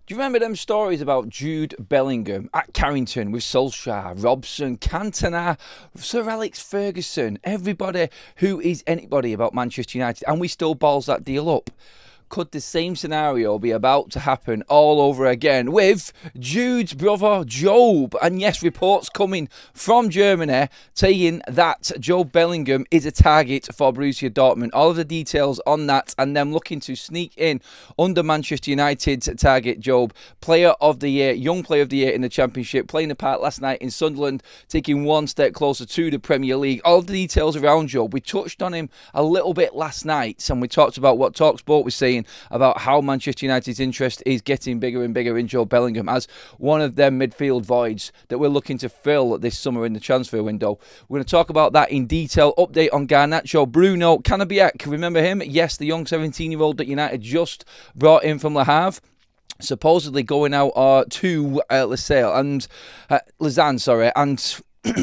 Do you remember them stories about Jude Bellingham at Carrington with Solskjaer, Robson, Cantona, Sir Alex Ferguson, everybody who is anybody about Manchester United, and we still balls that deal up? Could the same scenario be about to happen all over again with Jude's brother Jobe? And yes, reports coming from Germany saying that Jobe Bellingham is a target for Borussia Dortmund. All of the details on that, and them looking to sneak in under Manchester United's target Jobe. Player of the year, young player of the year in the Championship, playing a part last night in Sunderland, taking one step closer to the Premier League. All of the details around Jobe. We touched on him a little bit last night, and we talked about what TalkSport was saying about how Manchester United's interest is getting bigger and bigger in Jobe Bellingham as one of their midfield voids that we're looking to fill this summer in the transfer window. We're going to talk about that in detail. Update on Garnacho, Bruno Fernandes. Remember him? Yes, the young 17-year-old that United just brought in from Le Havre. Supposedly going out to Lausanne, and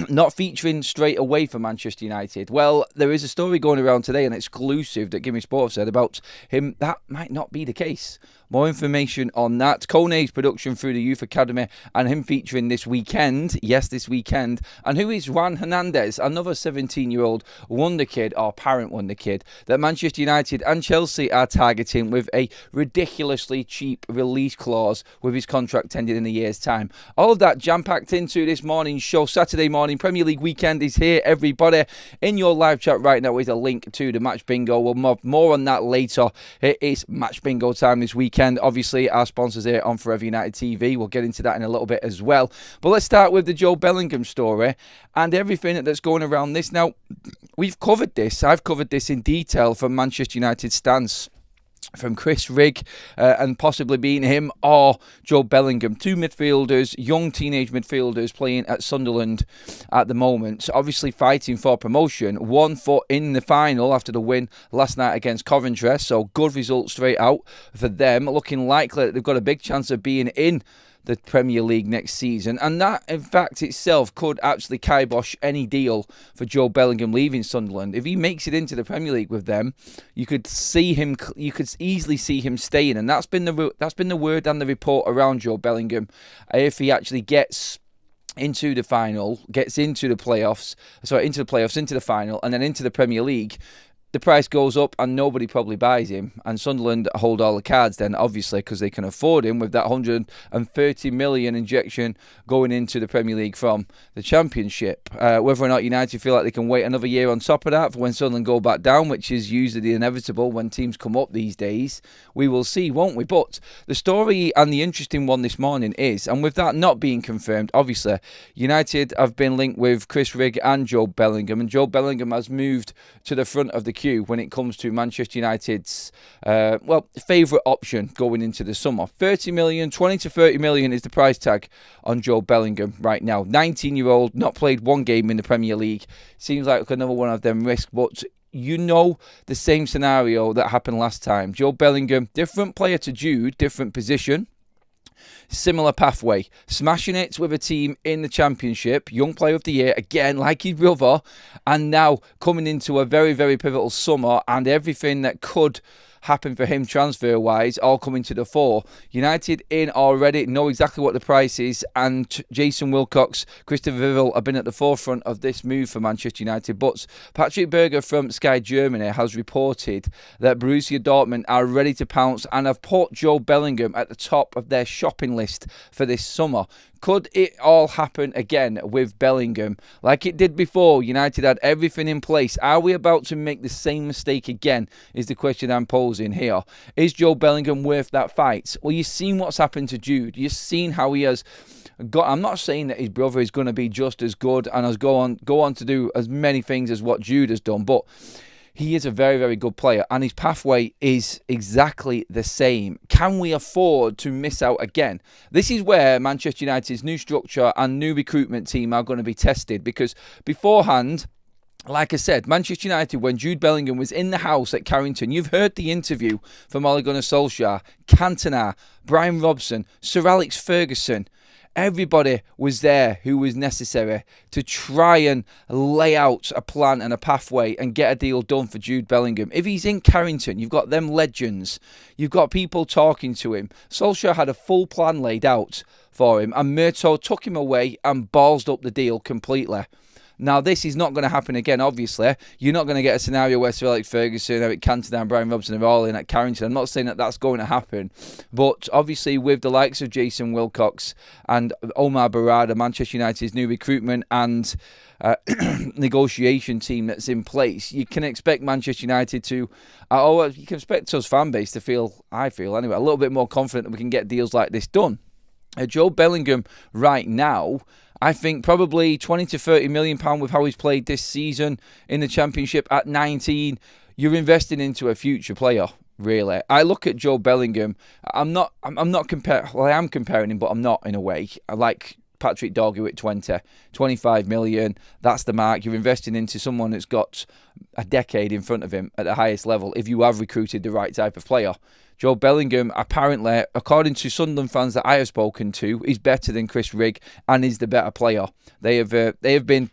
not featuring straight away for Manchester United. Well, there is a story going around today, an exclusive that Gimme Sport said about him. That might not be the case. More information on that. Kone's production through the Youth Academy and him featuring this weekend. Yes, this weekend. And who is Juan Hernandez, another 17-year-old wonder kid, or apparent wonder kid, that Manchester United and Chelsea are targeting with a ridiculously cheap release clause with his contract ending in a year's time. All of that jam-packed into this morning's show. Saturday morning, Premier League weekend is here, everybody. In your live chat right now is a link to the Match Bingo. We'll have more on that later. It is Match Bingo time this weekend. Obviously, our sponsors here on Forever United TV. We'll get into that in a little bit as well. But let's start with the Jobe Bellingham story and everything that's going around this. Now, we've covered this. I've covered this in detail from Manchester United's stance, from Chris Rigg and possibly being him or Jobe Bellingham. Two midfielders, young teenage midfielders playing at Sunderland at the moment. Obviously fighting for promotion. 1 foot in the final after the win last night against Coventry. So good result straight out for them. Looking likely that they've got a big chance of being in the Premier League next season, and that in fact itself could actually kibosh any deal for Jobe Bellingham leaving Sunderland. If he makes it into the Premier League with them, you could easily see him staying, and that's been the word and the report around Jobe Bellingham. If he actually gets into the final, into the playoffs, into the final, and then into the Premier League, the price goes up and nobody probably buys him. And Sunderland hold all the cards then, obviously, because they can afford him with that 130 million injection going into the Premier League from the Championship. Whether or not United feel like they can wait another year on top of that for when Sunderland go back down, which is usually the inevitable when teams come up these days, we will see, won't we? But the story and the interesting one this morning is, and with that not being confirmed, obviously, United have been linked with Chris Rigg and Jobe Bellingham, and Jobe Bellingham has moved to the front of the queue when it comes to Manchester United's favourite option going into the summer. 30 million, 20 to 30 million is the price tag on Jobe Bellingham right now. 19-year-old, not played one game in the Premier League. Seems like another one of them risks, but you know the same scenario that happened last time. Jobe Bellingham, different player to Jude, different position. Similar pathway, smashing it with a team in the Championship, young player of the year, again, like his brother, and now coming into a very, very pivotal summer and everything that could happen for him transfer-wise, all coming to the fore. United in already, know exactly what the price is, and Jason Wilcox, Christopher Vivel have been at the forefront of this move for Manchester United. But Patrick Berger from Sky Germany has reported that Borussia Dortmund are ready to pounce and have put Jobe Bellingham at the top of their shopping list for this summer. Could it all happen again with Bellingham? Like it did before, United had everything in place. Are we about to make the same mistake again, is the question I'm posing here. Is Jobe Bellingham worth that fight? Well, you've seen what's happened to Jude. You've seen how he has got. I'm not saying that his brother is going to be just as good and has go on to do as many things as what Jude has done, but he is a very, very good player, and his pathway is exactly the same. Can we afford to miss out again? This is where Manchester United's new structure and new recruitment team are going to be tested, because beforehand, like I said, Manchester United, when Jude Bellingham was in the house at Carrington, you've heard the interview from Ole Gunnar Solskjaer, Cantona, Brian Robson, Sir Alex Ferguson. Everybody was there who was necessary to try and lay out a plan and a pathway and get a deal done for Jude Bellingham. If he's in Carrington, you've got them legends. You've got people talking to him. Solskjaer had a full plan laid out for him, and Murto took him away and ballsed up the deal completely. Now, this is not going to happen again, obviously. You're not going to get a scenario where Sir Alex Ferguson, Eric Cantona and Brian Robson are all in at Carrington. I'm not saying that that's going to happen. But obviously, with the likes of Jason Wilcox and Omar Barada, Manchester United's new recruitment and negotiation team that's in place, you can expect Manchester United to, or you can expect us fan base to feel, I feel anyway, a little bit more confident that we can get deals like this done. Jobe Bellingham right now, I think probably 20 to 30 million pound with how he's played this season in the Championship at 19. You're investing into a future player, really. I look at Jobe Bellingham. I'm not comparing. Well, I am comparing him, but I'm not in a way. I like Patrick Dorgu at 20, 25 million. That's the mark. You're investing into someone that's got a decade in front of him at the highest level if you have recruited the right type of player. Jobe Bellingham, apparently, according to Sunderland fans that I have spoken to, is better than Chris Rigg and is the better player. They have been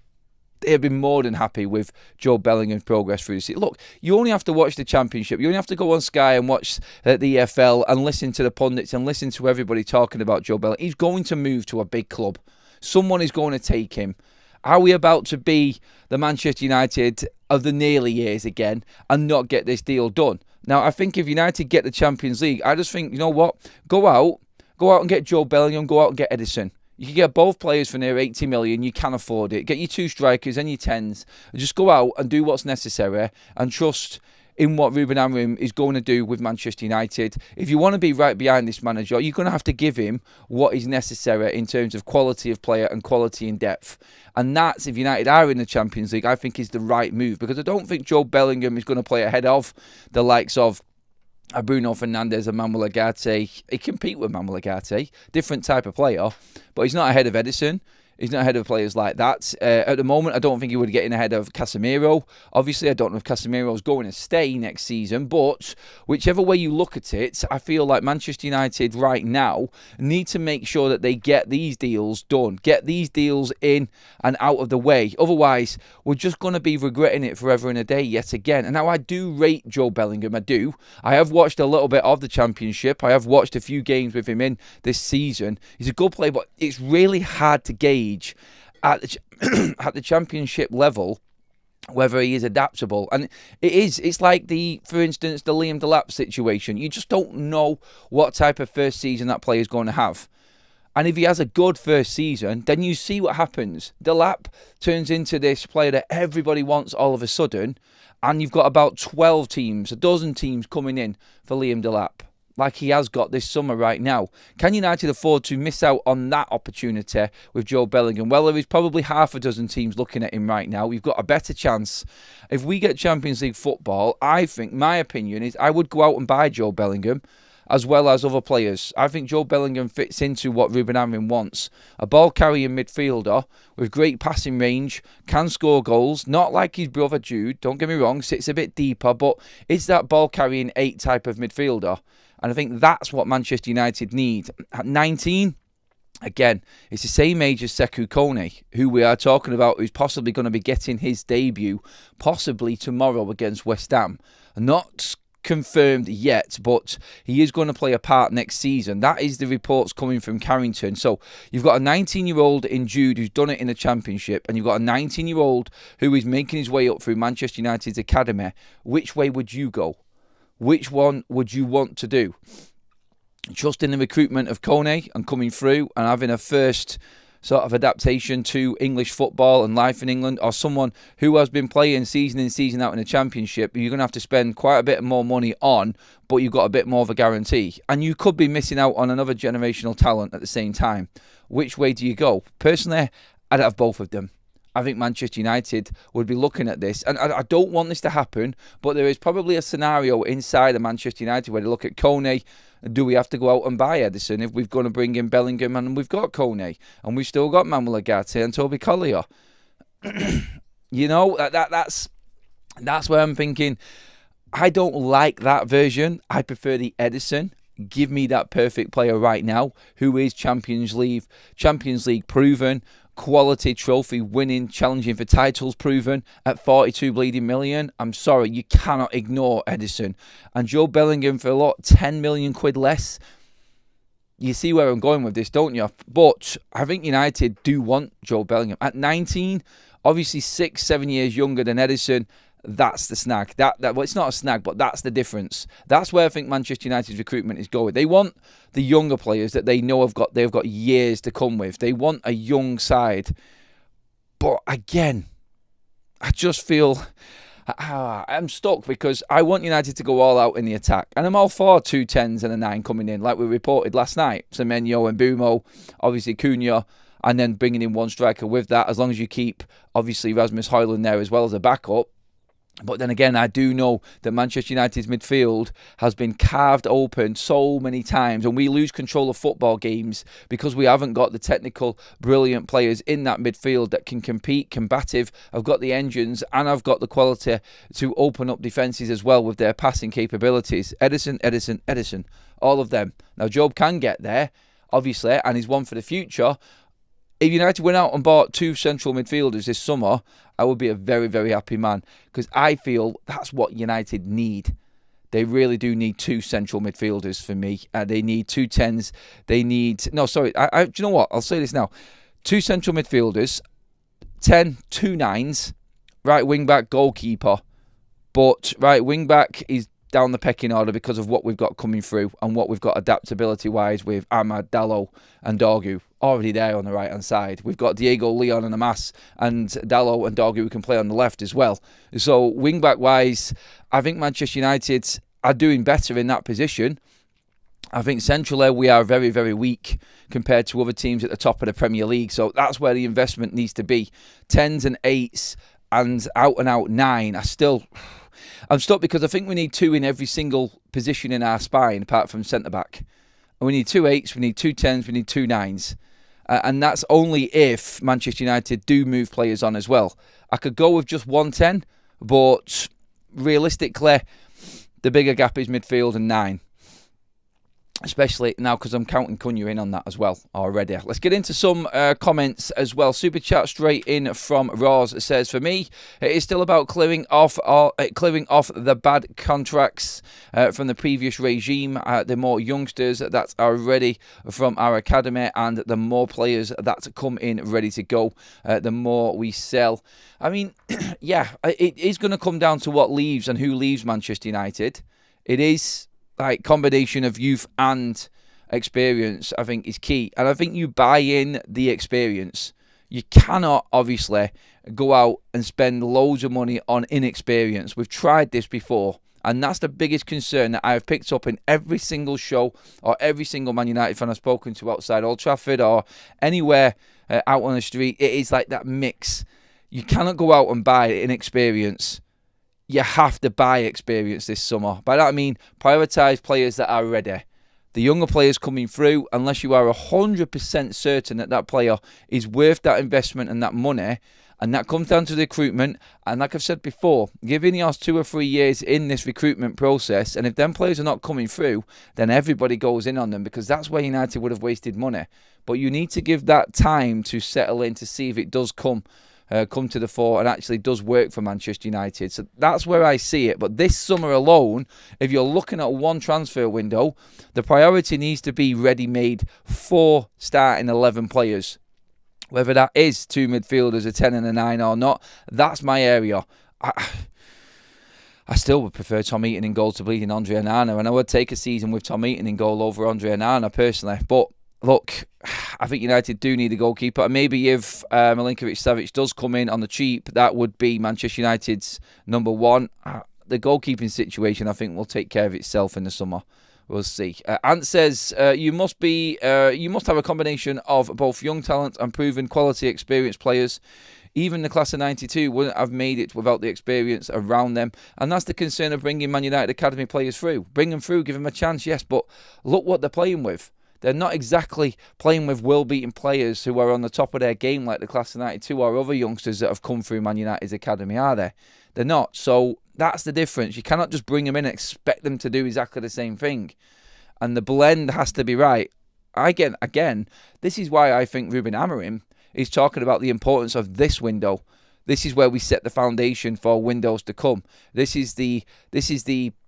more than happy with Jobe Bellingham's progress through the season. Look, you only have to watch the Championship. You only have to go on Sky and watch the EFL and listen to the pundits and listen to everybody talking about Jobe Bellingham. He's going to move to a big club. Someone is going to take him. Are we about to be the Manchester United of the nearly years again and not get this deal done? Now, I think if United get the Champions League, I just think, you know what? Go out and get Jobe Bellingham, go out and get Edison. You can get both players for near 80 million. You can afford it. Get your two strikers and your 10s. Just go out and do what's necessary and trust in what Ruben Amorim is going to do with Manchester United. If you want to be right behind this manager, you're going to have to give him what is necessary in terms of quality of player and quality in depth. And that's, if United are in the Champions League, I think is the right move. Because I don't think Jobe Bellingham is going to play ahead of the likes of Bruno Fernandes and Manuel Ugarte. He compete with Manuel Ugarte, different type of player, but he's not ahead of Edison. He's not ahead of players like that. At the moment, I don't think he would get in ahead of Casemiro. Obviously, I don't know if Casemiro's going to stay next season, but whichever way you look at it, I feel like Manchester United right now need to make sure that they get these deals done, get these deals in and out of the way. Otherwise, we're just going to be regretting it forever and a day yet again. And now I do rate Jobe Bellingham, I do. I have watched a little bit of the Championship. I have watched a few games with him in this season. He's a good player, but it's really hard to gauge at the Championship level whether he is adaptable. And it's like for instance, the Liam Delap situation. You just don't know what type of first season that player is going to have. And if he has a good first season, then you see what happens. Delap turns into this player that everybody wants all of a sudden, and you've got about 12 teams, a dozen teams coming in for Liam Delap, like he has got this summer right now. Can United afford to miss out on that opportunity with Jobe Bellingham? Well, there is probably half a dozen teams looking at him right now. We've got a better chance. If we get Champions League football, I think, my opinion is, I would go out and buy Jobe Bellingham as well as other players. I think Jobe Bellingham fits into what Ruben Amorim wants. A ball-carrying midfielder with great passing range, can score goals, not like his brother Jude, don't get me wrong, sits a bit deeper, but is that ball-carrying 8 type of midfielder. And I think that's what Manchester United need. At 19, again, it's the same age as Sekou Kone, who we are talking about, who's possibly going to be getting his debut, possibly tomorrow against West Ham. Not confirmed yet, but he is going to play a part next season. That is the reports coming from Carrington. So you've got a 19-year-old in Jude who's done it in the Championship, and you've got a 19-year-old who is making his way up through Manchester United's academy. Which way would you go? Which one would you want to do? Just in the recruitment of Kone and coming through and having a first sort of adaptation to English football and life in England, or someone who has been playing season in, season out in the Championship, you're going to have to spend quite a bit more money on, but you've got a bit more of a guarantee. And you could be missing out on another generational talent at the same time. Which way do you go? Personally, I'd have both of them. I think Manchester United would be looking at this. And I don't want this to happen, but there is probably a scenario inside of Manchester United where they look at Kone. Do we have to go out and buy Edison if we're going to bring in Bellingham and we've got Kone and we've still got Manuel Ugarte and Toby Collier? You know, that's where I'm thinking, I don't like that version. I prefer the Edison. Give me that perfect player right now who is Champions League proven, quality trophy winning, challenging for titles proven at 42 bleeding million. I'm sorry, you cannot ignore Ederson. And Jobe Bellingham for a lot, 10 million quid less. You see where I'm going with this, don't you? But I think United do want Jobe Bellingham. At 19, obviously 6-7 years younger than Ederson. That's the snag. Well, it's not a snag, but that's the difference. That's where I think Manchester United's recruitment is going. They want the younger players that they know they've got years to come with. They want a young side. But again, I just feel I'm stuck because I want United to go all out in the attack. And I'm all for 2 10s and a 9 coming in, like we reported last night. Semenyo and Bumo, obviously Cunha, and then bringing in one striker with that, as long as you keep, obviously, Rasmus Højlund there as well as a backup. But then again, I do know that Manchester United's midfield has been carved open so many times, and we lose control of football games because we haven't got the technical, brilliant players in that midfield that can compete, combative. I've got the engines, and I've got the quality to open up defences as well with their passing capabilities. Ederson, all of them. Now, Jobe can get there, obviously, and he's one for the future. If United went out and bought 2 central midfielders this summer, I would be a very, very happy man, because I feel that's what United need. They really do need 2 central midfielders for me. They need 2 10s. They need... No, sorry. Do you know what? I'll say this now. 2 central midfielders, 2 9s, right wing-back, goalkeeper. But right wing-back is down the pecking order because of what we've got coming through and what we've got adaptability-wise with Amad, Dalot and Dorgu already there on the right-hand side. We've got Diego, Leon and Amas and Dalot and Dorgu who can play on the left as well. So wing-back-wise, I think Manchester United are doing better in that position. I think centrally we are very, very weak compared to other teams at the top of the Premier League. So that's where the investment needs to be. 10s and 8s and out-and-out 9 are still... I'm stuck because I think we need 2 in every single position in our spine apart from centre-back. And we need 2 8s, we need 2 10s, we need 2 9s. And that's only if Manchester United do move players on as well. I could go with just 1 10, but realistically, the bigger gap is midfield and 9. Especially now because I'm counting Cunha in on that as well already. Let's get into some comments as well. Super chat straight in from Roz says, for me, it is still about clearing off the bad contracts from the previous regime. The more youngsters that are ready from our academy and the more players that come in ready to go, the more we sell. I mean, yeah, it is going to come down to what leaves and who leaves Manchester United. It is... like combination of youth and experience, I think, is key. And I think you buy in the experience. You cannot, obviously, go out and spend loads of money on inexperience. We've tried this before. And that's the biggest concern that I've picked up in every single show or every single Man United fan I've spoken to outside Old Trafford or anywhere out on the street. It is like that mix. You cannot go out and buy inexperience. You have to buy experience this summer. By that I mean prioritise players that are ready. The younger players coming through, unless you are 100% certain that that player is worth that investment and that money, and that comes down to the recruitment. And like I've said before, give Ineos 2 or 3 years in this recruitment process, and if them players are not coming through, then everybody goes in on them, because that's where United would have wasted money. But you need to give that time to settle in to see if it does come to the fore and actually does work for Manchester United. So that's where I see it. But this summer alone, if you're looking at one transfer window, the priority needs to be ready-made for starting 11 players. Whether that is 2 midfielders, a 10 and a 9 or not, that's my area. I still would prefer Tom Heaton in goal to bleeding Andre Onana, and I would take a season with Tom Heaton in goal over Andre Onana personally. But look, I think United do need a goalkeeper. And maybe if Milinkovic-Savic does come in on the cheap, that would be Manchester United's number 1. The goalkeeping situation, I think, will take care of itself in the summer. We'll see. Ant says, you must have a combination of both young talent and proven quality experienced players. Even the class of 92 wouldn't have made it without the experience around them. And that's the concern of bringing Man United Academy players through. Bring them through, give them a chance, yes, but look what they're playing with. They're not exactly playing with will-beaten players who are on the top of their game like the class of 92 or other youngsters that have come through Man United's academy, are they? They're not. So that's the difference. You cannot just bring them in and expect them to do exactly the same thing. and the blend has to be right. Again, this is why I think Ruben Amorim is talking about the importance of this window. This is where we set the foundation for windows to come. This is the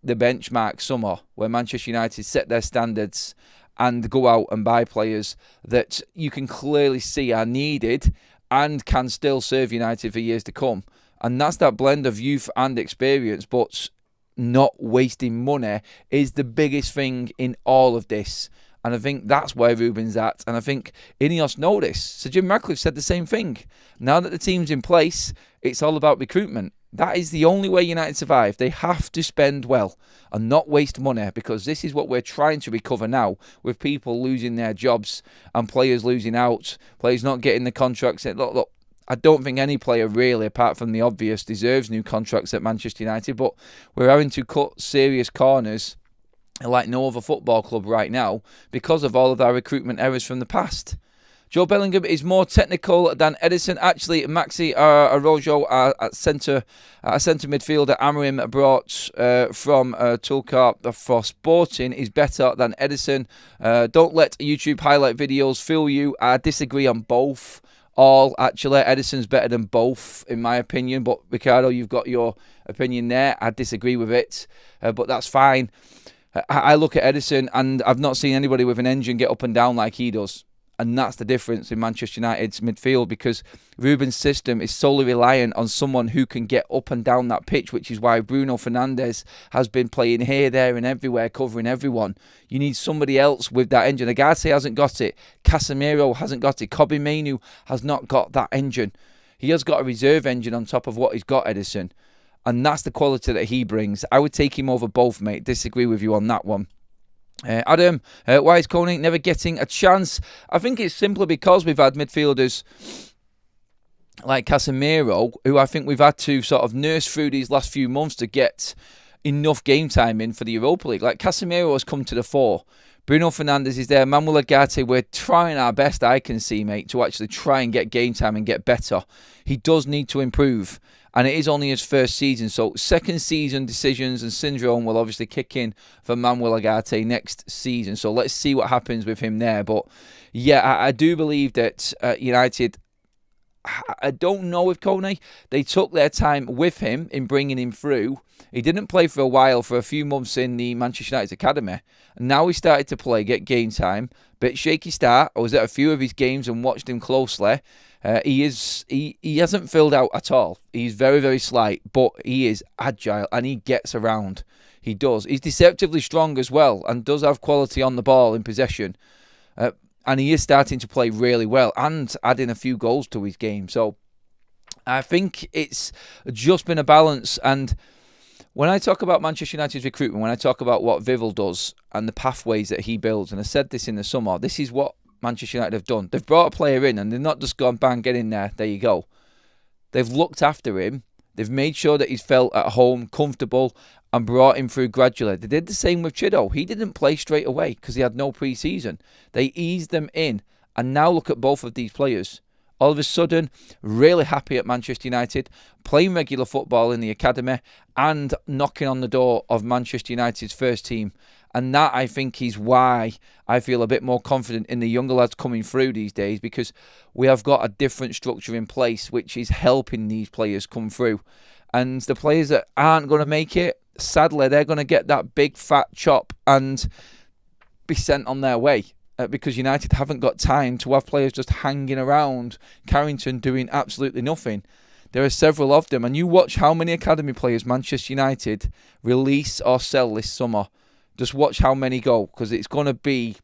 benchmark summer where Manchester United set their standards and go out and buy players that you can clearly see are needed and can still serve United for years to come. And that's that blend of youth and experience, but not wasting money is the biggest thing in all of this. And I think that's where Ruben's at. And I think Ineos know this. Sir Jim Ratcliffe said the same thing. Now that the team's in place, it's all about recruitment. That is the only way United survive. They have to spend well and not waste money, because this is what we're trying to recover now, with people losing their jobs and players losing out, players not getting the contracts. Look, I don't think any player really, apart from the obvious, deserves new contracts at Manchester United, but we're having to cut serious corners like no other football club right now because of all of our recruitment errors from the past. Jobe Bellingham is more technical than Edison. Actually, Maxi Araujo, a centre midfielder Amorim brought from Tulkar for Sporting, is better than Edison. Don't let YouTube highlight videos fool you. I disagree on both. Actually, Edison's better than both, in my opinion. But Ricardo, you've got your opinion there. I disagree with it, but that's fine. I look at Edison and I've not seen anybody with an engine get up and down like he does. And that's the difference in Manchester United's midfield, because Ruben's system is solely reliant on someone who can get up and down that pitch, which is why Bruno Fernandes has been playing here, there and everywhere, covering everyone. You need somebody else with that engine. Agate hasn't got it. Casemiro hasn't got it. Kobe Mainu has not got that engine. He has got a reserve engine on top of what he's got, Edison. And that's the quality that he brings. I would take him over both, mate. Disagree with you on that one. Adam, why is Koenig never getting a chance? I think it's simply because we've had midfielders like Casemiro, who I think we've had to sort of nurse through these last few months to get enough game time in for the Europa League. Like, Casemiro has come to the fore. Bruno Fernandes is there. Manuel Agate, we're trying our best, I can see, mate, to actually try and get game time and get better. He does need to improve. And it is only his first season, so second season decisions and syndrome will obviously kick in for Manuel Agate next season. So let's see what happens with him there. But yeah, I do believe that United, I don't know if Kone, they took their time with him in bringing him through. He didn't play for a while, for a few months in the Manchester United academy. And now he started to play, get game time. Bit shaky start. I was at a few of his games and watched him closely. He hasn't filled out at all. He's very, very slight, but he is agile and he gets around. He does. He's deceptively strong as well and does have quality on the ball in possession. And he is starting to play really well and adding a few goals to his game. So I think it's just been a balance. And when I talk about Manchester United's recruitment, when I talk about what Vivel does and the pathways that he builds, and I said this in the summer, this is what Manchester United have done. They've brought a player in and they've not just gone, bang, get in there you go. They've looked after him. They've made sure that he's felt at home, comfortable, and brought him through gradually. They did the same with Chido. He didn't play straight away because he had no pre-season. They eased them in. And now look at both of these players. All of a sudden, really happy at Manchester United, playing regular football in the academy and knocking on the door of Manchester United's first team. And that, I think, is why I feel a bit more confident in the younger lads coming through these days, because we have got a different structure in place which is helping these players come through. And the players that aren't going to make it, sadly, they're going to get that big fat chop and be sent on their way. Because United haven't got time to have players just hanging around Carrington doing absolutely nothing. There are several of them. And you watch how many academy players Manchester United release or sell this summer. Just watch how many go, because it's going to be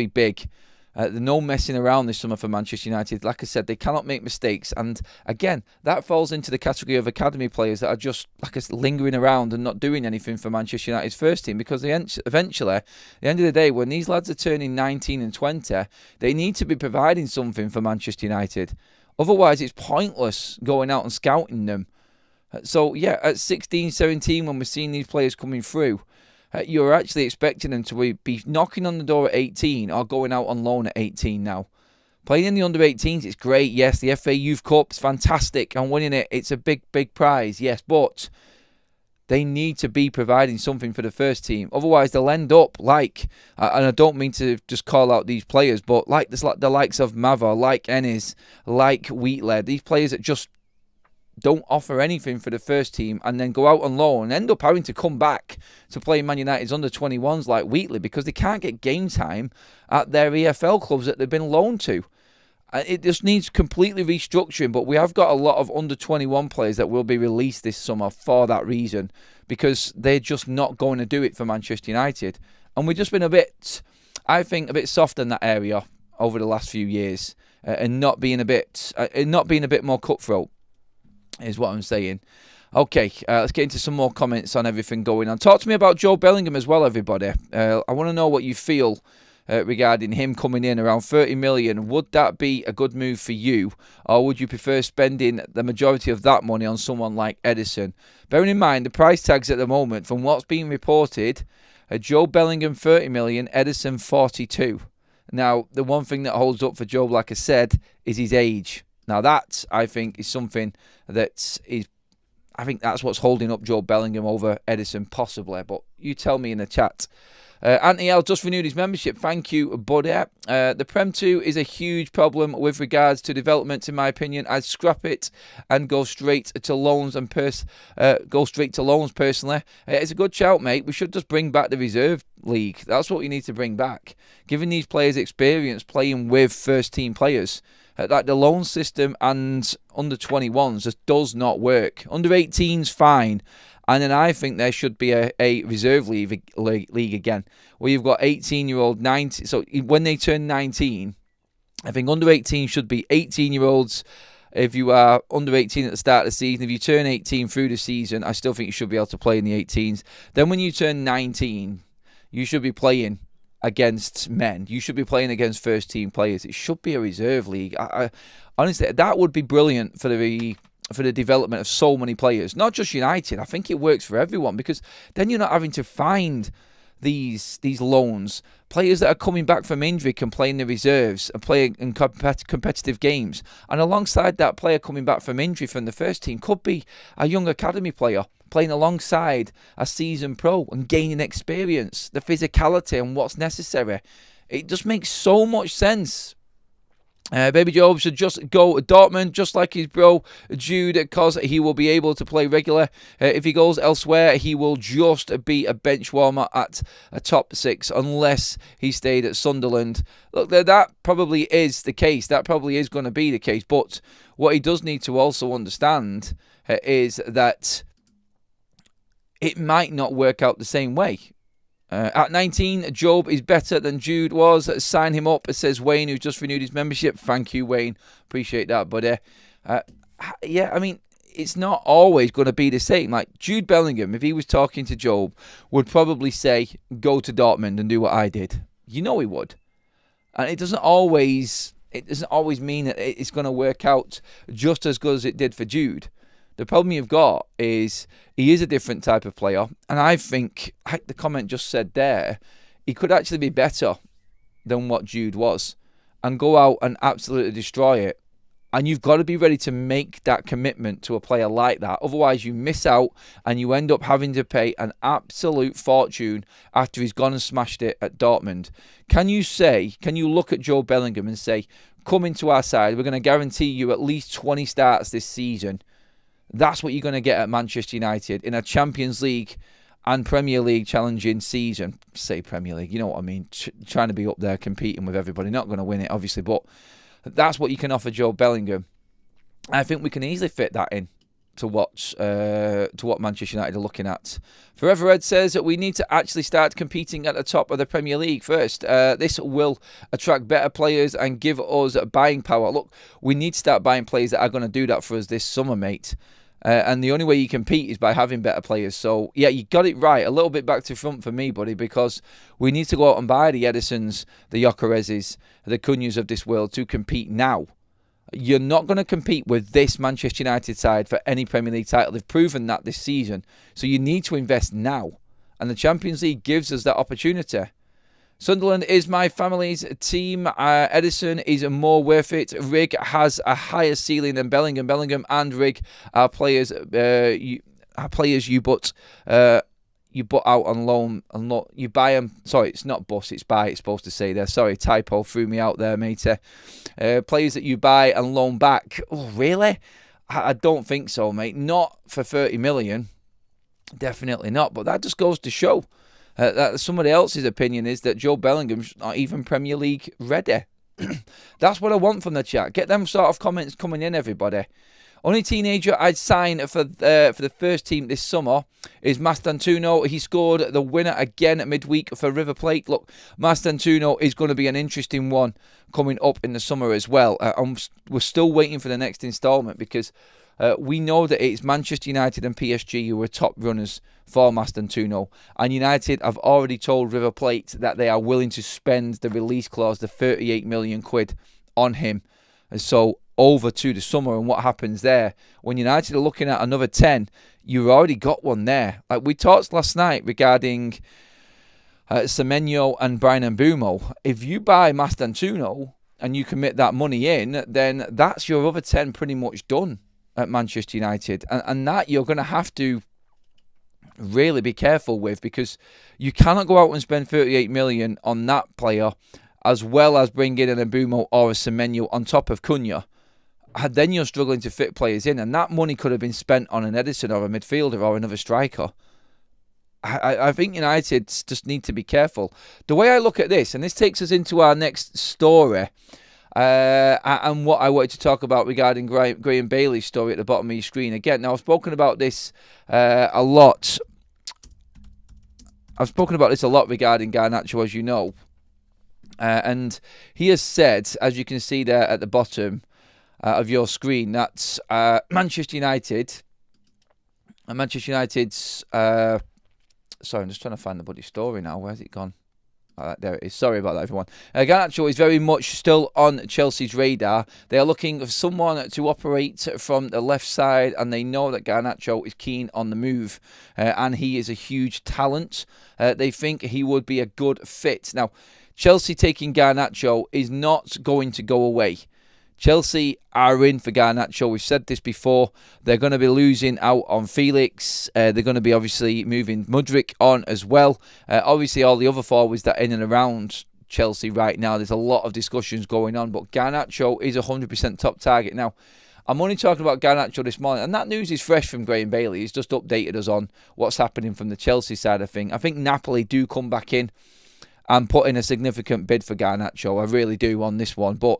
big. There's no messing around this summer for Manchester United. Like I said, they cannot make mistakes. And again, that falls into the category of academy players that are just lingering around and not doing anything for Manchester United's first team. Because eventually, at the end of the day, when these lads are turning 19 and 20, they need to be providing something for Manchester United. Otherwise, it's pointless going out and scouting them. So yeah, at 16, 17, when we're seeing these players coming through, you're actually expecting them to be knocking on the door at 18 or going out on loan at 18 now. Playing in the under-18s, it's great. Yes, the FA Youth Cup's fantastic, and winning it, it's a big, big prize. Yes, but They need to be providing something for the first team. Otherwise, they'll end up like, and I don't mean to just call out these players, but like the likes of Mava, like Ennis, like Wheatley, these players that just don't offer anything for the first team and then go out on loan and end up having to come back to play Man United's under-21s like Wheatley because they can't get game time at their EFL clubs that they've been loaned to. It just needs completely restructuring, but we have got a lot of under-21 players that will be released this summer for that reason because they're just not going to do it for Manchester United. And we've just been a bit, I think, a bit soft in that area over the last few years and not being a bit more cutthroat is what I'm saying. Okay, let's get into some more comments on everything going on. Talk to me about Jobe Bellingham as well, everybody. I want to know what you feel regarding him coming in around 30 million. Would that be a good move for you, or would you prefer spending the majority of that money on someone like Edison? Bearing in mind the price tags at the moment, from what's being reported, Jobe Bellingham 30 million, Edison 42. Now, the one thing that holds up for Jobe, like I said, is his age. Now, that, I think, is something that is, I think that's what's holding up Jobe Bellingham over Edison, possibly. But you tell me in the chat. Anthony L just renewed his membership. Thank you, buddy. The Prem 2 is a huge problem with regards to development, in my opinion. I'd scrap it and go straight to loans and personally. It's a good shout, mate. We should just bring back the reserve league. That's what we need to bring back. Giving these players experience playing with first team players. Like the loan system and under 21s just does not work. Under 18s, fine. And then I think there should be a reserve league again, where you've got 18-year-old, 19. So when they turn 19, I think under 18 should be 18-year-olds. If you are under 18 at the start of the season, if you turn 18 through the season, I still think you should be able to play in the 18s. Then when you turn 19, you should be playing against men. You should be playing against first-team players. It should be a reserve league. Honestly, that would be brilliant for the development of so many players, not just United. I think it works for everyone because then you're not having to find these loans. Players that are coming back from injury can play in the reserves and play in competitive games. And alongside that player coming back from injury from the first team could be a young academy player playing alongside a seasoned pro and gaining experience, the physicality and what's necessary. It just makes so much sense. Baby Jobe should just go Dortmund, just like his bro Jude, because he will be able to play regular. If he goes elsewhere, he will just be a bench warmer at a top 6, unless he stayed at Sunderland. Look, that probably is the case. That probably is going to be the case. But what he does need to also understand is that it might not work out the same way. At 19, Jobe is better than Jude was. Sign him up, says Wayne, who's just renewed his membership. Thank you, Wayne. Appreciate that, buddy. Yeah, I mean, it's not always going to be the same. Like, Jude Bellingham, if he was talking to Jobe, would probably say, go to Dortmund and do what I did. You know he would. And it doesn't always mean that it's going to work out just as good as it did for Jude. The problem you've got is he is a different type of player. And I think, like the comment just said there, he could actually be better than what Jude was and go out and absolutely destroy it. And you've got to be ready to make that commitment to a player like that. Otherwise, you miss out and you end up having to pay an absolute fortune after he's gone and smashed it at Dortmund. Can you look at Jobe Bellingham and say, come into our side, we're going to guarantee you at least 20 starts this season. That's what you're going to get at Manchester United in a Champions League and Premier League challenging season. Say Premier League, you know what I mean? Trying to be up there competing with everybody. Not going to win it, obviously, but that's what you can offer Jobe Bellingham. I think we can easily fit that in to what Manchester United are looking at. Forever Ed says that we need to actually start competing at the top of the Premier League first. This will attract better players and give us buying power. Look, we need to start buying players that are going to do that for us this summer, mate. And the only way you compete is by having better players. So, yeah, you got it right. A little bit back to front for me, buddy, because we need to go out and buy the Edisons, the Gyökereses, the Cunhas of this world to compete now. You're not going to compete with this Manchester United side for any Premier League title. They've proven that this season. So you need to invest now. And the Champions League gives us that opportunity. Sunderland is my family's team. Edison is more worth it. Rigg has a higher ceiling than Bellingham. Bellingham and Rigg are players players you but out on loan, and you buy them. Sorry, it's not bust, it's buy. It's supposed to say there. Sorry, typo threw me out there, matey. Players that you buy and loan back. Oh, really? I don't think so, mate. Not for 30 million. Definitely not. But that just goes to show that somebody else's opinion is that Jobe Bellingham's not even Premier League ready. That's what I want from the chat. Get them sort of comments coming in, everybody. Only teenager I'd sign for the first team this summer is Mastantuono. He scored the winner again at midweek for River Plate. Look, Mastantuono is going to be an interesting one coming up in the summer as well. We're still waiting for the next instalment because we know that it's Manchester United and PSG who are top runners for Mastantuono. And United have already told River Plate that they are willing to spend the release clause, the 38 million quid on him. And so over to the summer, and what happens there when United are looking at another 10, you've already got one there. Like we talked last night regarding Semenyo and Brian Mbeumo. If you buy Mastantuono and you commit that money in, then that's your other 10 pretty much done at Manchester United, and that you're going to have to really be careful with, because you cannot go out and spend 38 million on that player as well as bring in an Mbeumo or a Semenyo on top of Cunha. Then you're struggling to fit players in, and that money could have been spent on an Edison or a midfielder or another striker. I think United just need to be careful. The way I look at this, and this takes us into our next story, and what I wanted to talk about regarding Graham Bailey's story at the bottom of your screen. Again, now I've spoken about this a lot. I've spoken about this a lot regarding Garnacho, as you know. And he has said, as you can see there at the bottom of your screen, that Manchester United's... sorry, I'm just trying to find the bloody story now. Where's it gone? There it is. Sorry about that, everyone. Garnacho is very much still on Chelsea's radar. They are looking for someone to operate from the left side, and they know that Garnacho is keen on the move, and he is a huge talent. They think he would be a good fit. Now, Chelsea taking Garnacho is not going to go away. Chelsea are in for Garnacho. We've said this before. They're going to be losing out on Felix. They're going to be obviously moving Mudryk on as well. Obviously, all the other forwards that are in and around Chelsea right now, there's a lot of discussions going on. But Garnacho is 100% top target. Now, I'm only talking about Garnacho this morning, and that news is fresh from Graham Bailey. He's just updated us on what's happening from the Chelsea side of things. I think Napoli do come back in and put in a significant bid for Garnacho. I really do on this one. But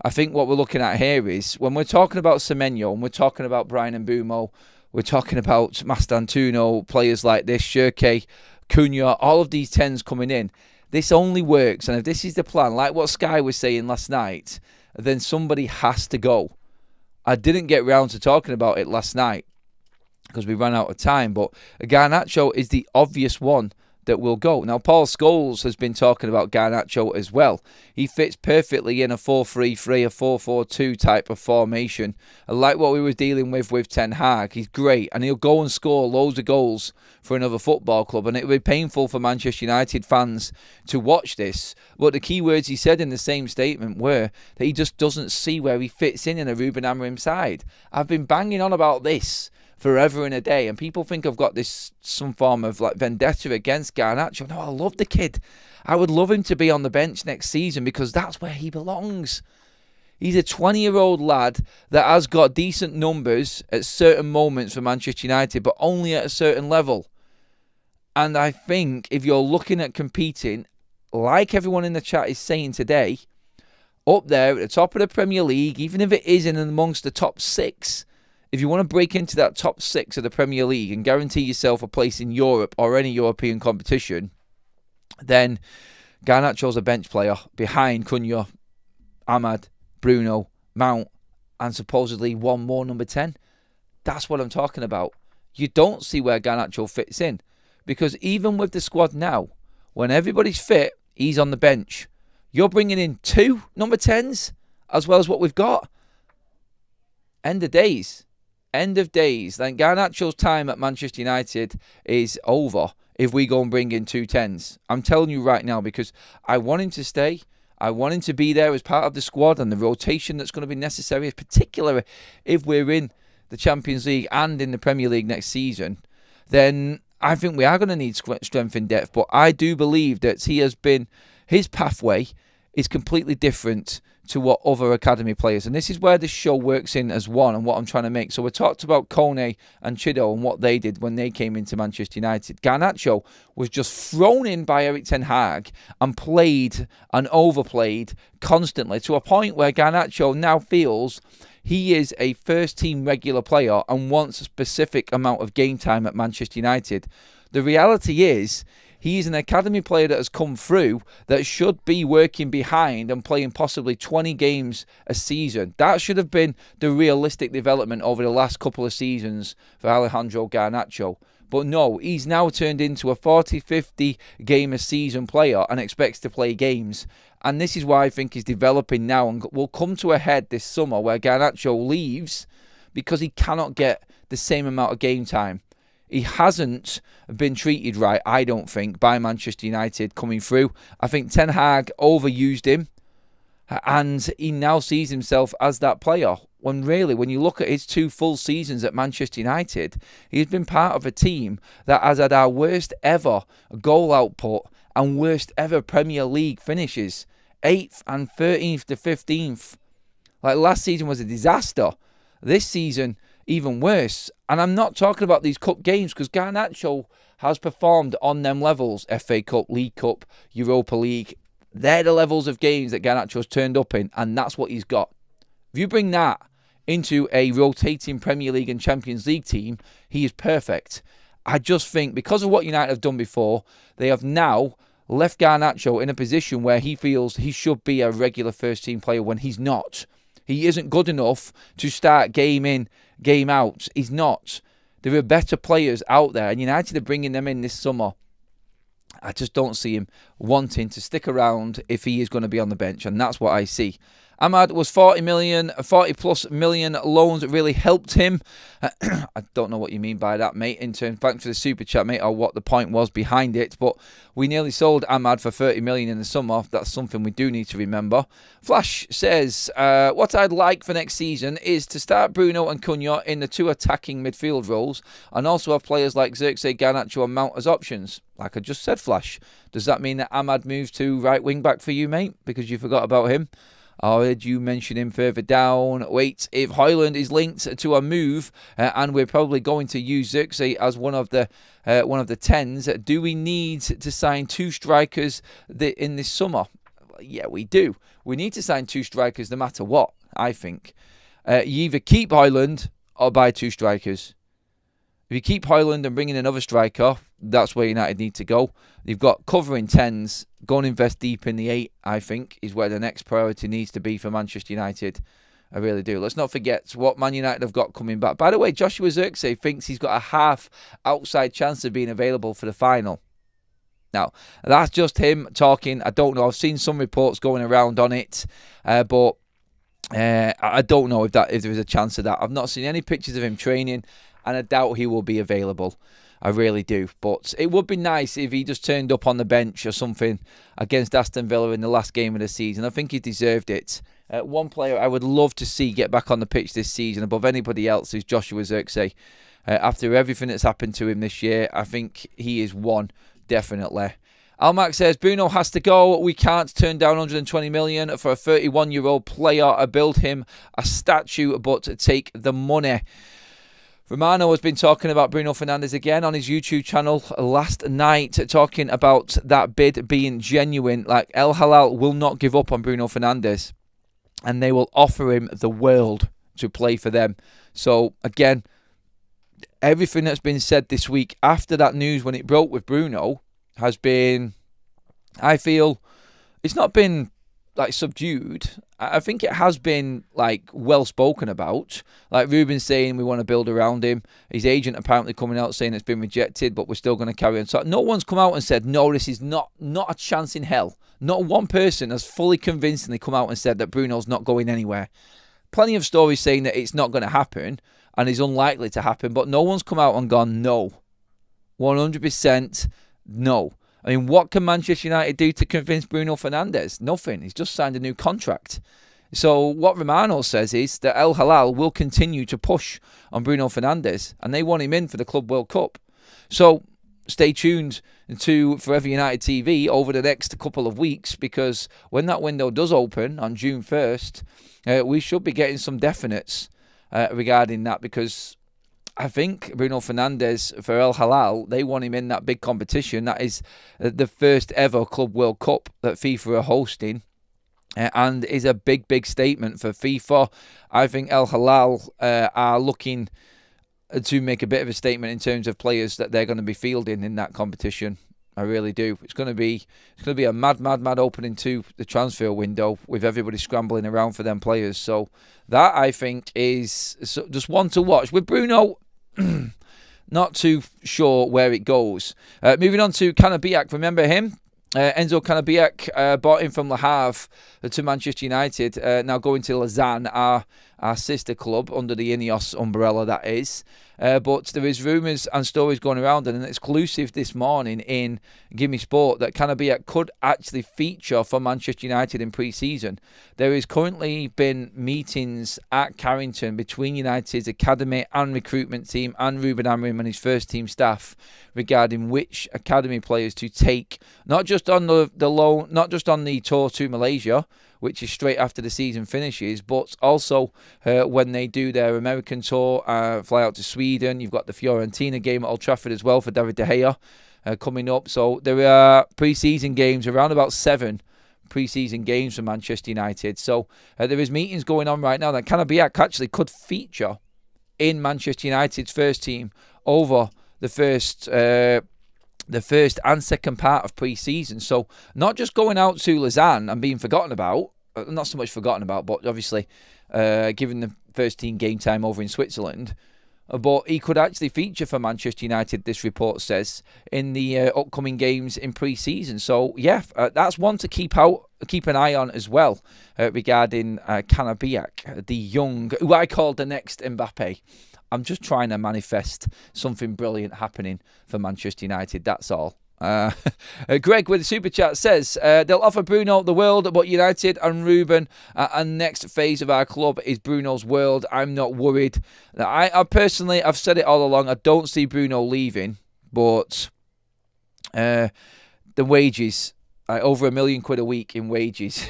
I think what we're looking at here is, when we're talking about Semenyo and we're talking about Brian Mbeumo, we're talking about Mastantuono, players like this, Shirke, Cunha, all of these 10s coming in. This only works, and if this is the plan, like what Sky was saying last night, then somebody has to go. I didn't get round to talking about it last night because we ran out of time, but Garnacho is the obvious one that will go. Now, Paul Scholes has been talking about Garnacho as well. He fits perfectly in a 4-3-3, a 4-4-2 type of formation. Like what we were dealing with Ten Hag. He's great, and he'll go and score loads of goals for another football club, and it will be painful for Manchester United fans to watch this. But the key words he said in the same statement were that he just doesn't see where he fits in a Ruben Amorim side. I've been banging on about this forever and a day, and people think I've got this some form of like vendetta against Garnacho. No, I love the kid. I would love him to be on the bench next season because that's where he belongs. He's a 20-year-old lad that has got decent numbers at certain moments for Manchester United, but only at a certain level. And I think if you're looking at competing, like everyone in the chat is saying today, up there at the top of the Premier League, even if it is in amongst the top 6, if you want to break into that top 6 of the Premier League and guarantee yourself a place in Europe or any European competition, then Garnacho's a bench player behind Cunha, Ahmad, Bruno, Mount, and supposedly one more number 10. That's what I'm talking about. You don't see where Garnacho fits in, because even with the squad now, when everybody's fit, he's on the bench. You're bringing in 2 number 10s as well as what we've got. End of days. End of days. Then Garnacho's time at Manchester United is over if we go and bring in 2 10s. I'm telling you right now, because I want him to stay. I want him to be there as part of the squad and the rotation that's going to be necessary, particularly if we're in the Champions League and in the Premier League next season, then I think we are going to need strength in depth. But I do believe that his pathway is completely different to what other academy players. And this is where this show works in as one and what I'm trying to make. So we talked about Kone and Chido and what they did when they came into Manchester United. Garnacho was just thrown in by Erik ten Hag and played and overplayed constantly to a point where Garnacho now feels he is a first-team regular player and wants a specific amount of game time at Manchester United. The reality is, he's an academy player that has come through that should be working behind and playing possibly 20 games a season. That should have been the realistic development over the last couple of seasons for Alejandro Garnacho. But no, he's now turned into a 40, 50 game a season player and expects to play games. And this is why I think he's developing now and will come to a head this summer where Garnacho leaves because he cannot get the same amount of game time. He hasn't been treated right, I don't think, by Manchester United coming through. I think Ten Hag overused him and he now sees himself as that player. When really, when you look at his 2 full seasons at Manchester United, he's been part of a team that has had our worst ever goal output and worst ever Premier League finishes. 8th and 13th to 15th. Like last season was a disaster. This season, even worse. And I'm not talking about these cup games because Garnacho has performed on them levels. FA Cup, League Cup, Europa League. They're the levels of games that Garnacho's turned up in, and that's what he's got. If you bring that into a rotating Premier League and Champions League team, he is perfect. I just think because of what United have done before, they have now left Garnacho in a position where he feels he should be a regular first-team player when he's not. He isn't good enough to start game in, game out. He's not. There are better players out there, and United are bringing them in this summer. I just don't see him wanting to stick around if he is going to be on the bench, and that's what I see. Ahmad was 40 plus million loans that really helped him. I don't know what you mean by that, mate, in terms, thanks for the super chat, mate, or what the point was behind it, but we nearly sold Ahmad for 30 million in the summer. That's something we do need to remember. Flash says, what I'd like for next season is to start Bruno and Cunha in the 2 attacking midfield roles, and also have players like Xerxes, Garnacho and Mount as options. Like I just said, Flash, does that mean that Ahmad moves to right wing back for you, mate, because you forgot about him? Or did you mention him further down? Wait, if Højlund is linked to a move, and we're probably going to use Xerxes as one of the 10s, do we need to sign 2 strikers in this summer? Yeah, we do. We need to sign 2 strikers no matter what, I think. You either keep Højlund or buy 2 strikers. If you keep Højlund and bring in another striker, that's where United need to go. You've got covering 10s. Go and invest deep in the 8, I think, is where the next priority needs to be for Manchester United. I really do. Let's not forget what Man United have got coming back. By the way, Joshua Xerxes thinks he's got a half outside chance of being available for the final. Now, that's just him talking. I don't know. I've seen some reports going around on it, but I don't know if there is a chance of that. I've not seen any pictures of him training, and I doubt he will be available. I really do. But it would be nice if he just turned up on the bench or something against Aston Villa in the last game of the season. I think he deserved it. One player I would love to see get back on the pitch this season above anybody else is Joshua Xerxes. After everything that's happened to him this year, I think he is one, definitely. Almac says, Bruno has to go. We can't turn down 120 million for a 31-year-old player. Build him a statue, but take the money. Romano has been talking about Bruno Fernandes again on his YouTube channel last night, talking about that bid being genuine. Like, El Halal will not give up on Bruno Fernandes, and they will offer him the world to play for them. So, again, everything that's been said this week after that news when it broke with Bruno has been, I feel, it's not been like subdued. I think it has been like well spoken about. Like Ruben saying we want to build around him. His agent apparently coming out saying it's been rejected, but we're still going to carry on. So no one's come out and said, no, this is not a chance in hell. Not one person has fully convincingly come out and said that Bruno's not going anywhere. Plenty of stories saying that it's not going to happen and is unlikely to happen, but no one's come out and gone, no. 100% no. I mean, what can Manchester United do to convince Bruno Fernandes? Nothing. He's just signed a new contract. So what Romano says is that El Hilal will continue to push on Bruno Fernandes, and they want him in for the Club World Cup. So stay tuned to Forever United TV over the next couple of weeks, because when that window does open on June 1st, we should be getting some definites regarding that, because I think Bruno Fernandes for El Hilal, they want him in that big competition. That is the first ever Club World Cup that FIFA are hosting. And is a big, big statement for FIFA. I think El Hilal are looking to make a bit of a statement in terms of players that they're going to be fielding in that competition. I really do. It's going to be a mad opening to the transfer window, with everybody scrambling around for them players. So that, I think, is just one to watch. With Bruno, not too sure where it goes. Moving on to Canabiac. Remember him? Enzo Canabiac, bought in from Le Havre to Manchester United, now going to Lausanne, our sister club under the Ineos umbrella, that is. But there is rumours and stories going around, and an exclusive this morning in Gimme Sport, that Canabiac could actually feature for Manchester United in pre-season. There has currently been meetings at Carrington between United's academy and recruitment team and Ruben Amorim and his first team staff regarding which academy players to take, not just on the loan, not just on the tour to Malaysia, which is straight after the season finishes, but also when they do their American tour, fly out to Sweden. You've got the Fiorentina game at Old Trafford as well for David De Gea coming up. So there are pre-season games, around about 7 pre-season games for Manchester United. So there is meetings going on right now that Canabiac actually could feature in Manchester United's first team over the first and second part of pre-season. So not just going out to Lausanne and being forgotten about, not so much forgotten about, but obviously given the first team game time over in Switzerland, but he could actually feature for Manchester United, this report says, in the upcoming games in pre-season. So yeah, that's one to keep an eye on as well, regarding Canabiac, the young, who I call the next Mbappe. I'm just trying to manifest something brilliant happening for Manchester United, that's all. Greg with the super chat says, they'll offer Bruno the world, but United and Ruben and next phase of our club is Bruno's world. I'm not worried. I personally, I've said it all along, I don't see Bruno leaving, but the wages, over £1 million a week in wages.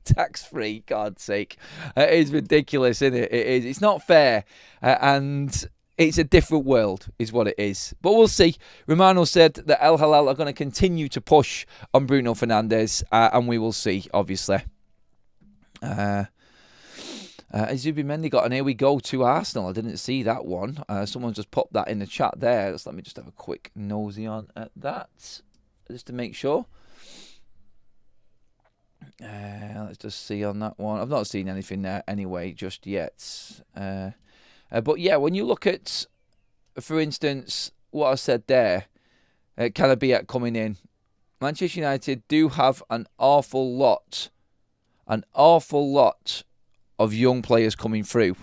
Tax-free, God's sake. It is ridiculous, isn't it? It is. It's not fair. And it's a different world, is what it is. But we'll see. Romano said that El Hilal are going to continue to push on Bruno Fernandes, and we will see, obviously. Zubimendi got an here we go to Arsenal. I didn't see that one. Someone just popped that in the chat there. Let me just have a quick nosy on at that, just to make sure. Let's just see on that one. I've not seen anything there anyway just yet. But yeah, when you look at, for instance, what I said there, Canabiac coming in, Manchester United do have an awful lot of young players coming through.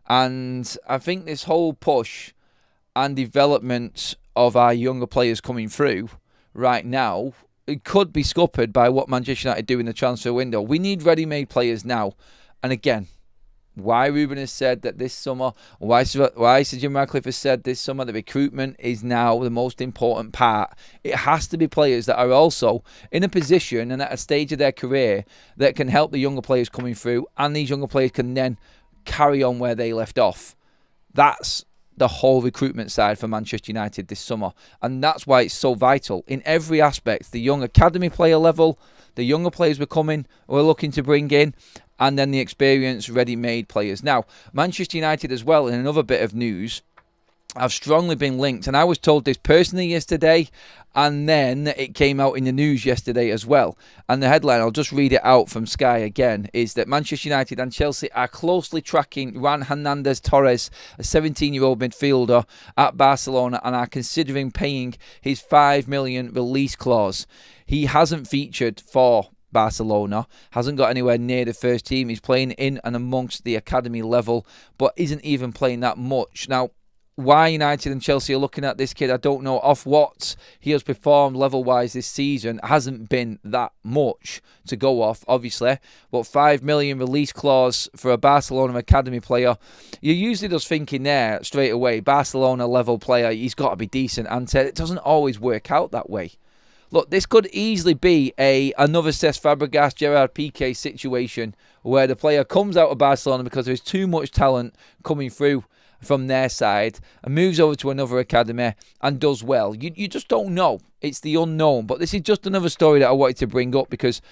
And I think this whole push and development of our younger players coming through right now, it could be scuppered by what Manchester United do in the transfer window. We need ready-made players now. And again, why Ruben has said that this summer, why Sir Jim Radcliffe has said this summer, the recruitment is now the most important part. It has to be players that are also in a position and at a stage of their career that can help the younger players coming through, and these younger players can then carry on where they left off. That's the whole recruitment side for Manchester United this summer, and that's why it's so vital in every aspect. The young academy player level, the younger players we're looking to bring in, and then the experienced ready-made players. Now, Manchester United as well, in another bit of news, have strongly been linked, and I was told this personally yesterday, and then it came out in the news yesterday as well. And the headline, I'll just read it out from Sky again, is that Manchester United and Chelsea are closely tracking Juan Hernandez Torres, a 17-year-old midfielder at Barcelona, and are considering paying his $5 million release clause. He hasn't featured for Barcelona, hasn't got anywhere near the first team. He's playing in and amongst the academy level, but isn't even playing that much. Now, Why United and Chelsea are looking at this kid, I don't know. Off what he has performed level-wise this season hasn't been that much to go off, obviously. But 5 million release clause for a Barcelona academy player. You're usually just thinking there straight away, Barcelona level player, he's got to be decent. And it doesn't always work out that way. Look, this could easily be another Cesc Fabregas, Gerard Piqué situation where the player comes out of Barcelona because there's too much talent coming through from their side and moves over to another academy and does well. You just don't know. It's the unknown. But this is just another story that I wanted to bring up because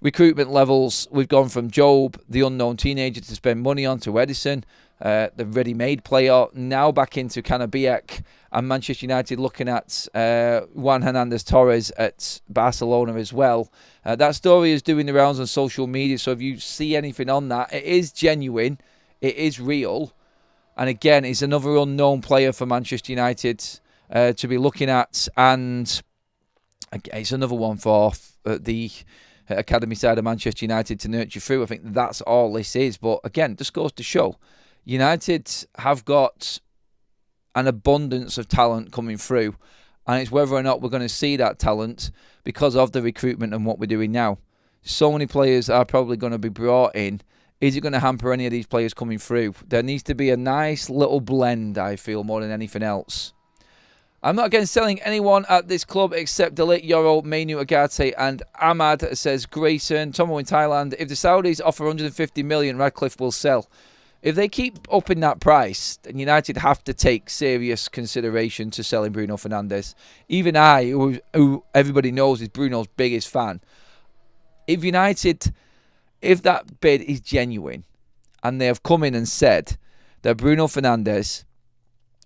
recruitment levels, we've gone from Jobe, the unknown teenager, to spend money on, to Edison, the ready-made player, now back into Canabiak, and Manchester United looking at Juan Hernandez Torres at Barcelona as well. That story is doing the rounds on social media, so if you see anything on that, it is genuine, it is real. And again, it's another unknown player for Manchester United to be looking at. And it's another one for the academy side of Manchester United to nurture through. I think that's all this is. But again, it just goes to show United have got an abundance of talent coming through. And it's whether or not we're going to see that talent because of the recruitment and what we're doing now. So many players are probably going to be brought in. Is it going to hamper any of these players coming through? There needs to be a nice little blend, I feel, more than anything else. I'm not against selling anyone at this club except Delit, Yoro, Mainu, Agate and Ahmad, says Grayson. Tomo in Thailand. If the Saudis offer 150 million, Radcliffe will sell. If they keep upping that price, then United have to take serious consideration to selling Bruno Fernandes. Even I, who everybody knows is Bruno's biggest fan. If that bid is genuine and they have come in and said that Bruno Fernandes,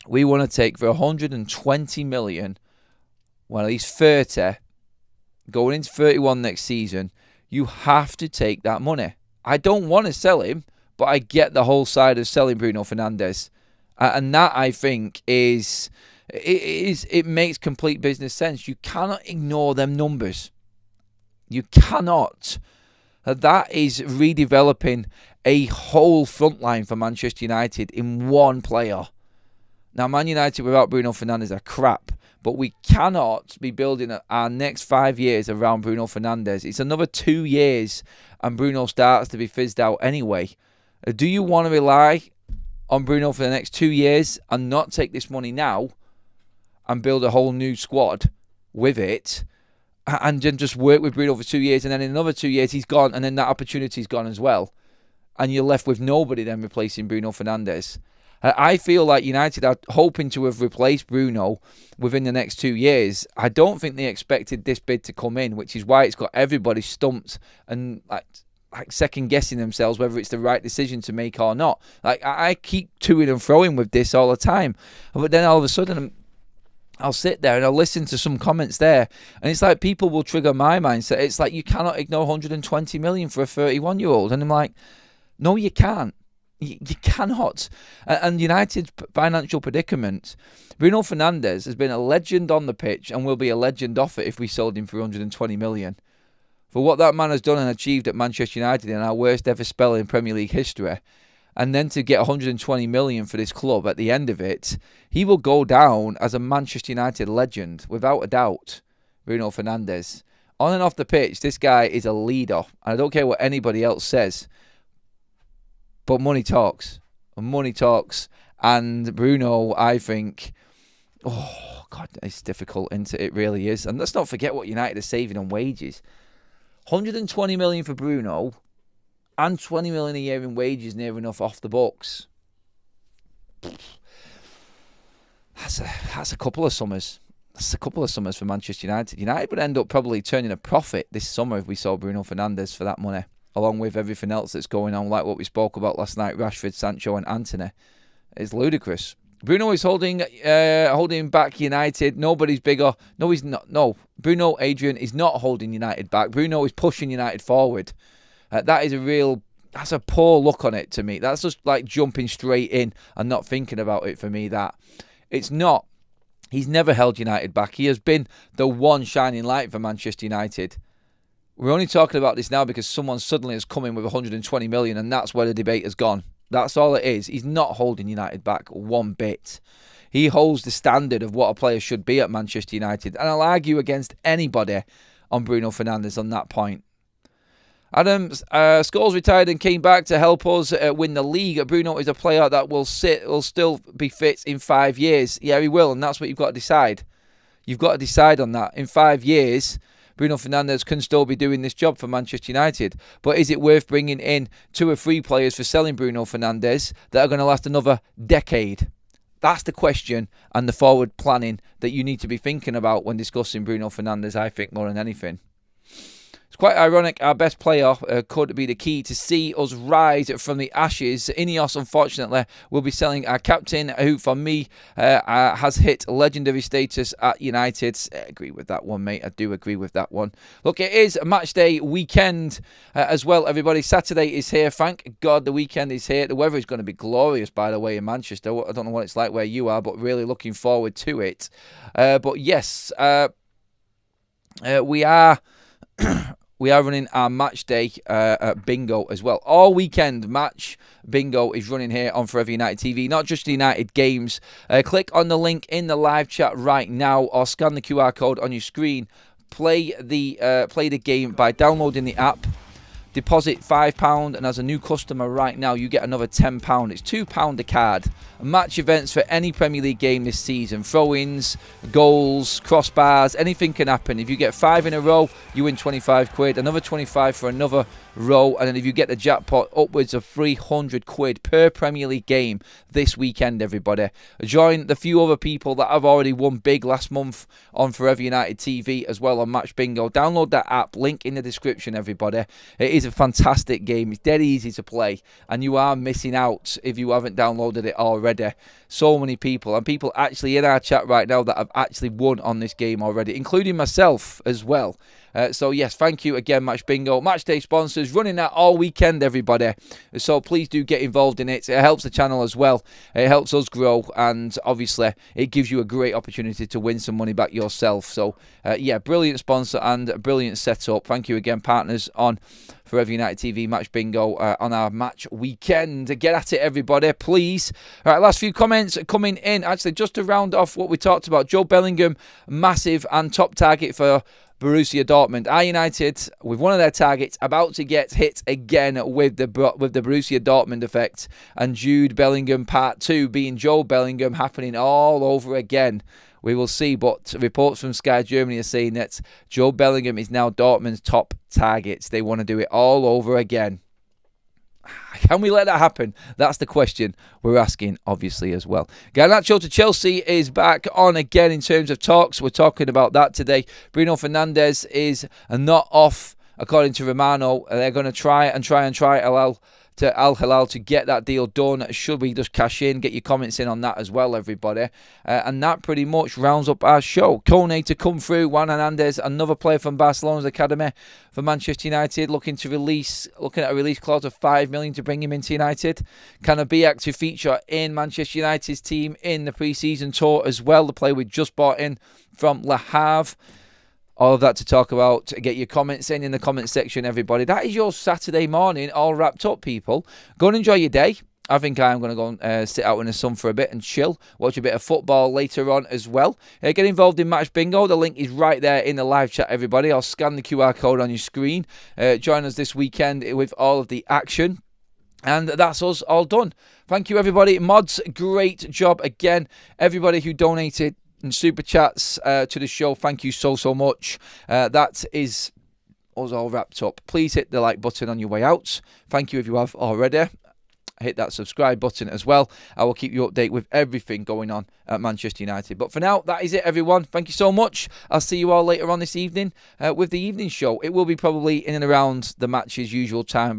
we want to take for 120 million, well, he's 30, going into 31 next season, you have to take that money. I don't want to sell him, but I get the whole side of selling Bruno Fernandes. And that, I think, it makes complete business sense. You cannot ignore them numbers. You cannot. That is redeveloping a whole front line for Manchester United in one player. Now, Man United without Bruno Fernandes are crap, but we cannot be building our next 5 years around Bruno Fernandes. It's another 2 years and Bruno starts to be fizzed out anyway. Do you want to rely on Bruno for the next 2 years and not take this money now and build a whole new squad with it? And then just work with Bruno for 2 years, and then in another 2 years he's gone, and then that opportunity's gone as well. And you're left with nobody then replacing Bruno Fernandes. I feel like United are hoping to have replaced Bruno within the next 2 years. I don't think they expected this bid to come in, which is why it's got everybody stumped and like second-guessing themselves whether it's the right decision to make or not. Like I keep toing and froing with this all the time. But then all of a sudden I'll sit there and I'll listen to some comments there, and it's like people will trigger my mindset. It's like, you cannot ignore 120 million for a 31-year-old. And I'm like, no, you can't. You cannot. And United's financial predicament, Bruno Fernandes has been a legend on the pitch and will be a legend off it if we sold him for 120 million. For what that man has done and achieved at Manchester United in our worst ever spell in Premier League history, and then to get 120 million for this club at the end of it, he will go down as a Manchester United legend, without a doubt, Bruno Fernandes. On and off the pitch, this guy is a leader. And I don't care what anybody else says. But money talks. Money talks. And Bruno, I think, oh, God, it's difficult, isn't it? It really is. And let's not forget what United are saving on wages. 120 million for Bruno and 20 million a year in wages near enough off the books. That's a couple of summers. That's a couple of summers for Manchester United. United would end up probably turning a profit this summer if we saw Bruno Fernandes for that money, along with everything else that's going on, like what we spoke about last night, Rashford, Sancho and Antony. It's ludicrous. Bruno is holding back United. Nobody's bigger. No, he's not. No, Bruno, Adrian, is not holding United back. Bruno is pushing United forward. That's a poor look on it to me. That's just like jumping straight in and not thinking about it for me. That it's not. He's never held United back. He has been the one shining light for Manchester United. We're only talking about this now because someone suddenly has come in with 120 million and that's where the debate has gone. That's all it is. He's not holding United back one bit. He holds the standard of what a player should be at Manchester United. And I'll argue against anybody on Bruno Fernandes on that point. Adam, Scholes retired and came back to help us win the league. Bruno is a player that will still be fit in 5 years. Yeah, he will, and that's what you've got to decide. You've got to decide on that. In 5 years, Bruno Fernandes can still be doing this job for Manchester United. But is it worth bringing in 2 or 3 players for selling Bruno Fernandes that are going to last another decade? That's the question and the forward planning that you need to be thinking about when discussing Bruno Fernandes, I think, more than anything. It's quite ironic. Our best player could be the key to see us rise from the ashes. Ineos, unfortunately, will be selling our captain, who, for me, has hit legendary status at United. I agree with that one, mate. I do agree with that one. Look, it is a match day weekend as well, everybody. Saturday is here. Thank God the weekend is here. The weather is going to be glorious, by the way, in Manchester. I don't know what it's like where you are, but really looking forward to it. But yes, we are... We are running our match day bingo as well. All weekend match bingo is running here on Forever United TV, not just the United games. Click on the link in the live chat right now or scan the QR code on your screen. Play the game by downloading the app. Deposit £5, and as a new customer right now, you get another £10. It's £2 a card. Match events for any Premier League game this season. Throw-ins, goals, crossbars, anything can happen. If you get 5 in a row, you win 25 quid. Another 25 for another row. And then if you get the jackpot, upwards of 300 quid per Premier League game this weekend, everybody. Join the few other people that have already won big last month on Forever United TV as well on Match Bingo. Download that app. Link in the description, everybody. It is a fantastic game. It's dead easy to play, and you are missing out if you haven't downloaded it already. So many people, and people actually in our chat right now that have actually won on this game already, including myself as well. So yes, thank you again, Match Bingo. Match day sponsors running that all weekend, everybody. So please do get involved in it. It helps the channel as well. It helps us grow, and obviously it gives you a great opportunity to win some money back yourself. So yeah, brilliant sponsor and brilliant setup. Thank you again, partners on Forever United TV Match Bingo on our match weekend. Get at it, everybody, please. All right, last few comments coming in. Actually, just to round off what we talked about, Jobe Bellingham, massive and top target for Borussia Dortmund. Are United, with one of their targets, about to get hit again with the Borussia Dortmund effect, and Jude Bellingham Part 2 being Jobe Bellingham happening all over again. We will see, but reports from Sky Germany are saying that Jobe Bellingham is now Dortmund's top target. They want to do it all over again. Can we let that happen? That's the question we're asking, obviously, as well. Garnacho to Chelsea is back on again in terms of talks. We're talking about that today. Bruno Fernandes is not off, according to Romano. They're going to try Al Hilal to get that deal done. Should we just cash in? Get your comments in on that as well, everybody. And that pretty much rounds up our show. Kone to come through. Juan Hernandez, another player from Barcelona's academy for Manchester United, looking at a release clause of $5 million to bring him into United. Can Abiak to feature in Manchester United's team in the pre-season tour as well? The player we just bought in from Le Havre. All of that to talk about. Get your comments in the comment section, everybody. That is your Saturday morning all wrapped up, people. Go and enjoy your day. I think I'm going to go and sit out in the sun for a bit and chill. Watch a bit of football later on as well. Get involved in Match Bingo. The link is right there in the live chat, everybody. I'll scan the QR code on your screen. Join us this weekend with all of the action. And that's us all done. Thank you, everybody. Mods, great job again. Everybody who donated and super chats to the show, thank you so much. That is us all wrapped up. Please hit the like button on your way out. Thank you if you have already. Hit that subscribe button as well. I will keep you updated with everything going on at Manchester United. But for now, that is it, everyone. Thank you so much. I'll see you all later on this evening with the evening show. It will be probably in and around the match's usual time, about